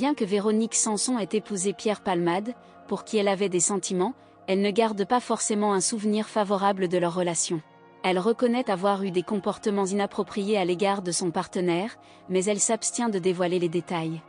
Bien que Véronique Sanson ait épousé Pierre Palmade, pour qui elle avait des sentiments, elle ne garde pas forcément un souvenir favorable de leur relation. Elle reconnaît avoir eu des comportements inappropriés à l'égard de son partenaire, mais elle s'abstient de dévoiler les détails.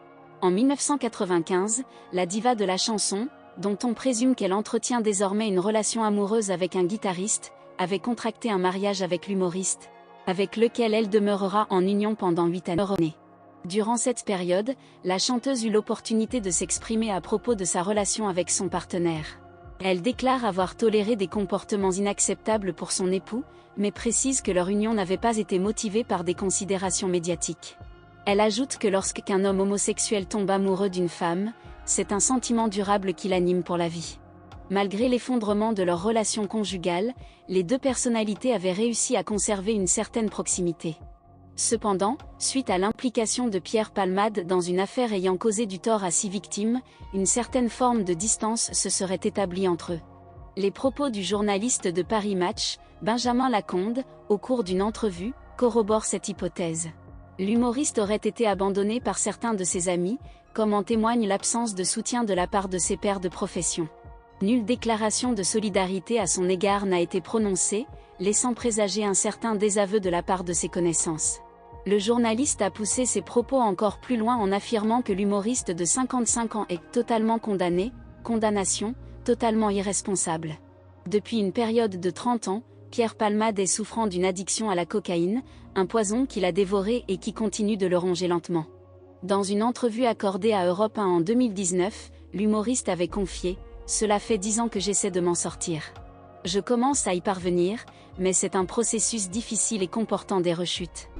En 1995, la diva de la chanson, dont on présume qu'elle entretient désormais une relation amoureuse avec un guitariste, avait contracté un mariage avec l'humoriste, avec lequel elle demeurera en union pendant 8 années. Durant cette période, la chanteuse eut l'opportunité de s'exprimer à propos de sa relation avec son partenaire. Elle déclare avoir toléré des comportements inacceptables pour son époux, mais précise que leur union n'avait pas été motivée par des considérations médiatiques. Elle ajoute que lorsqu'un homme homosexuel tombe amoureux d'une femme, c'est un sentiment durable qui l'anime pour la vie. Malgré l'effondrement de leur relation conjugale, les deux personnalités avaient réussi à conserver une certaine proximité. Cependant, suite à l'implication de Pierre Palmade dans une affaire ayant causé du tort à 6 victimes, une certaine forme de distance se serait établie entre eux. Les propos du journaliste de Paris Match, Benjamin Laconde, au cours d'une entrevue, corroborent cette hypothèse. L'humoriste aurait été abandonné par certains de ses amis, comme en témoigne l'absence de soutien de la part de ses pairs de profession. Nulle déclaration de solidarité à son égard n'a été prononcée, laissant présager un certain désaveu de la part de ses connaissances. Le journaliste a poussé ses propos encore plus loin en affirmant que l'humoriste de 55 ans est totalement condamné, condamnation, totalement irresponsable. Depuis une période de 30 ans, Pierre Palmade est souffrant d'une addiction à la cocaïne, un poison qu'il a dévoré et qui continue de le ronger lentement. Dans une entrevue accordée à Europe 1 en 2019, l'humoriste avait confié « Cela fait 10 ans que j'essaie de m'en sortir. Je commence à y parvenir, mais c'est un processus difficile et comportant des rechutes.